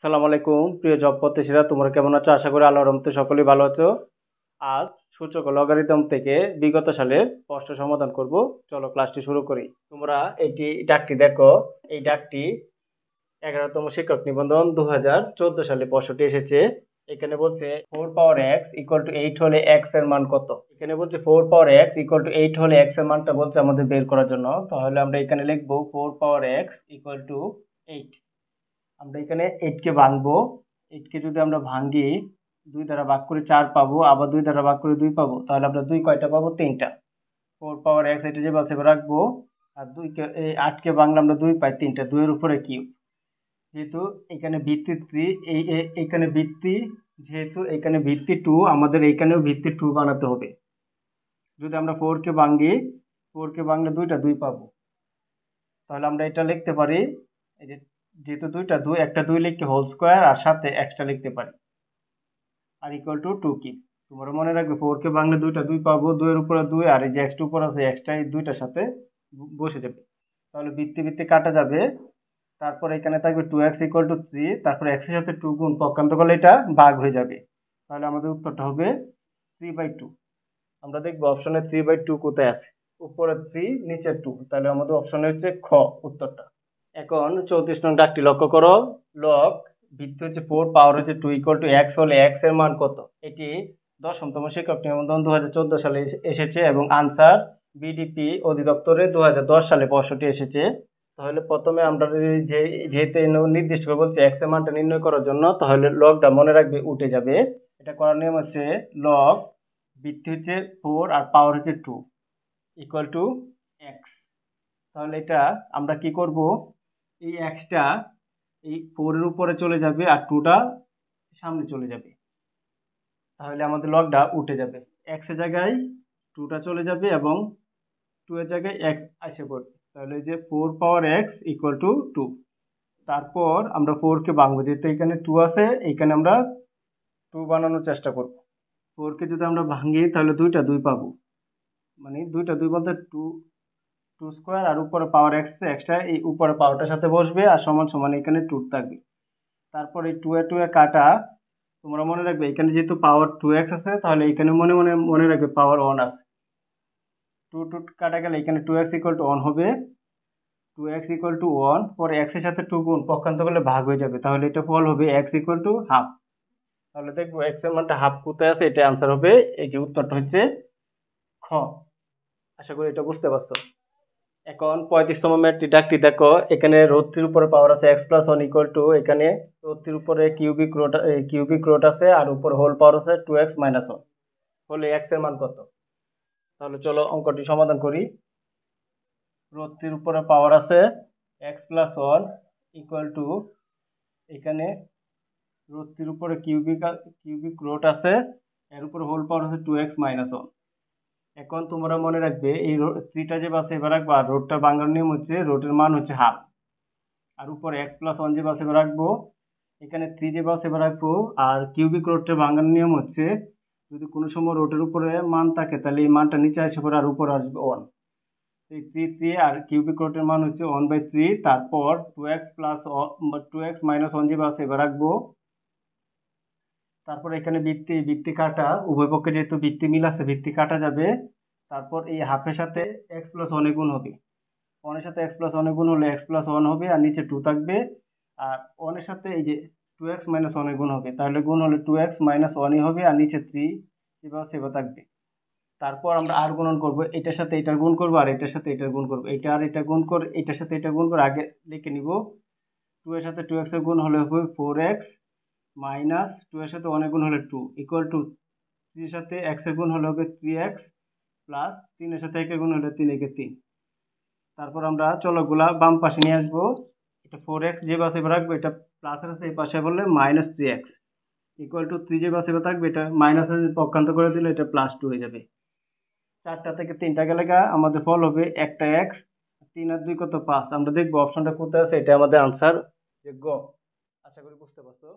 আসসালামু আলাইকুম প্রিয় জব প্রত্যাশীরা, তোমরা কেমন আছো? আশা করি আল্লাহর রহমতে সকলেই ভালো আছো। আজ সূচক ও লগারিদম থেকে বিগত সালের প্রশ্ন সমাধান করব। চলো ক্লাসটি শুরু করি। তোমরা ডাকটি দেখো। এই ডাকটি 11তম শিক্ষক নিবন্ধন 2014 সালে প্রশ্নটি এসেছে। এখানে বলছে 4 পাওয়ার x ইকুয়াল টু 8 হলে x এর মান কত। এখানে বলছে 4 পাওয়ার x ইকুয়াল টু 8 হলে x এর মানটা বলছে আমাদের বের করার জন্য। তাহলে আমরা এখানে লিখবো 4 পাওয়ার x ইকুয়াল টু 8। আমরা এখানে 8 কে ভাঙবো। 8 কে যদি আমরা ভাঙি, 2 দ্বারা ভাগ করে 4 পাবো, আবার 2 দ্বারা ভাগ করে 2 পাবো। তাহলে আমরা 2 কয়টা পাবো? 3টা। 4 পাওয়ার x এটা যে বাসে রাখবো। আর 2 কে 8 কে ভাঙলে আমরা 2 পাই 3টা। 2 এর উপরে কিউব। যেহেতু এখানে ভিত্তি 3, এইখানে ভিত্তি, যেহেতু এখানে ভিত্তি 2, আমাদের এইখানেও ভিত্তি 2 বানাতে হবে। যদি আমরা 4 কে ভাঙি, 4 কে ভাঙলে 2 পাবো। তাহলে আমরা এটা লিখতে পারি, এই যে যেহেতু একটা 2 লিখতে হোল স্কোয়ার আর সাথে এক্সট্রা লিখতে পারি। আর ইকুয়াল টু 2 কি তোমরা মনে রাখবে, 4 কে ভাঙলে 2 পাবো, 2 এর উপরে 2 আর এই যে এক্সট্রা উপর আছে এক্সট্রা, এই 2টার সাথে বসে যাবে। তাহলে বৃত্তি বৃত্তি কাটা যাবে। তারপর এখানে থাকবে 2x ইকুয়াল টু 3, তারপর x এর সাথে 2 গুণ পক্ষান্তর করলে এটা ভাগ হয়ে যাবে। তাহলে আমাদের উত্তরটা হবে 3/2। আমরা দেখবো অপশনে 3/2 কোথায় আছে। উপরে 3 নিচে 2, তাহলে আমাদের অপশনে হচ্ছে খ উত্তরটা। এখন 34 নং ডাকটি লক্ষ্য করো। লগ ভিত্তি হচ্ছে 4, পাওয়ার হচ্ছে 2 ইকুয়াল টু x হলে x এর মান কত। এটি 10তম শিক্ষক নিবন্ধন 2014 সালে এসেছে এবং আনসার বিডিপি অধিদপ্তরে 2010 সালে প্রশ্নটি এসেছে। তাহলে প্রথমে আমরা যেহেতু নির্দিষ্ট করে বলছে x এর মানটা নির্ণয় করার জন্য, তাহলে লগটা মনে রাখবে উঠে যাবে। এটা করার নিয়ম হচ্ছে লগ ভিত্তি হচ্ছে 4 আর পাওয়ার হচ্ছে 2 ইকুয়াল টু x। তাহলে এটা আমরা কি করব, এই এক্সটা এই 4 এর উপরে চলে যাবে আর 2টা সামনে চলে যাবে। তাহলে আমাদের লগটা উঠে যাবে। x এর জায়গায় 2টা চলে যাবে এবং 2 এর জায়গায় x আসে পড়বে। তাহলে এই যে 4 পাওয়ার x ইকুয়াল টু 2। তারপর আমরা 4 কে ভাঙবো, যেহেতু এখানে 2 আছে, এখানে আমরা 2 বানানোর চেষ্টা করব। 4 কে যদি আমরা ভাঙি তাহলে 2 পাবো, মানে 2 বলতে 2 স্কোয়ার আর উপরে পাওয়ার এক্স এক্সট্রা, এই উপরে পাওয়ারটার সাথে বসবে আর সমান সমান এখানে 2 থাকবে। তারপর এই 2 এ কাটা, তোমরা মনে রাখবে এখানে যেহেতু পাওয়ার 2x আছে, তাহলে এখানে মনে রাখবে পাওয়ার 1 আছে। 2 কাটা গেলে এখানে 2x ইকুয়াল টু 1 হবে। 2x ইকুয়াল টু 1, পরে x এর সাথে 2 গুণ পক্ষান্তর করলে ভাগ হয়ে যাবে। তাহলে এটা ফল হবে x ইকুয়াল টু হাফ। তাহলে দেখবো x এর মানটা হাফ কোথায় আছে, এটা आंसर হবে। এই যে উত্তরটা হচ্ছে খ। আশা করি এটা বুঝতে পারছো। এখন 35তম ম্যাথটি ডাকটি দেখো। এখানে রোধটির উপরে পাওয়ার আছে x প্লাস 1 ইকুয়াল টু, এখানে রোধটির উপরে কিউবিক রুট আছে আর উপরে হোল পাওয়ার আছে 2x মাইনাস 1 হলে x এর মান কত। তাহলে চলো অঙ্কটি সমাধান করি। রোধটির উপরে পাওয়ার আছে x প্লাস 1 ইকুয়াল টু, এখানে রোধটির উপরে কিউবিক রুট আছে, এর উপরে হোল পাওয়ার আছে 2x মাইনাস 1। এখন তোমরা মনে রাখবে এই থ্রিটা যে বাসে এবার রাখবো, আর রোডটা ভাঙার নিয়ম হচ্ছে রোডের মান হচ্ছে হাফ। আর উপরে x প্লাস 1 যে বাসে এবার রাখবো, এখানে 3 যে বাসে এবার রাখবো। আর কিউবিক রোডটা ভাঙার নিয়ম হচ্ছে যদি কোনো সময় রোডের উপরে মান থাকে তাহলে এই মানটা নিচে আসে পড়ে আর উপরে আসবে 1। এই 3 আর কিউবিক রোডের মান হচ্ছে 1/3। তারপর 2x মাইনাস 1 যে বাসে এবার রাখবো। তারপর এখানে বৃত্তি কাটা, উভয় পক্ষে যেহেতু বৃত্তি মিল আছে বৃত্তি কাটা যাবে। তারপর এই হাফের সাথে x প্লাস 1 গুণ হবে। 1 এর সাথে x প্লাস 1 গুণ হলে x প্লাস 1 হবে আর নিচে 2 থাকবে। আর 1 এর সাথে এই যে 2x মাইনাস 1 গুণ হবে, তাহলে গুণ হলে 2x মাইনাস 1 হবে আর নিচে 3 সেভাবে থাকবে। তারপর আমরা আর গুণন করব, এটার সাথে এটার গুণ করব আর এটার সাথে এটার গুণ করব। এটা আর এটা গুণ করে এটার সাথে এটা গুণ করে আগে লিখে নিব। 2 এর সাথে 2x এর গুণ হলে হবে 4x মাইনাস 2 এর সাথে 1 গুণ হলে 2 ইকুয়াল টু 3 এর সাথে x এর গুণ হলে হবে 3x প্লাস 3 এর সাথে 1 এর গুণ হলে 3 একে 3। তারপর আমরা চলকগুলা বাম পাশে নিয়ে আসবো। এটা 4x যে পাশে রাখবো এটা প্লাস আছে, এই পাশে বললে মাইনাস 3x ইকুয়াল টু 3 যে পাশে থাকবে এটা মাইনাস পক্ষান্তর করে দিলে এটা প্লাস 2 হয়ে যাবে। 4টা থেকে 3টা গেলে আমাদের ফল হবে একটা x। 3 আর 2 কত? 5। আমরা দেখবো অপশনটা কোথায় আছে, এটা আমাদের আনসার যে গ। আশা করি বুঝতে পারছো।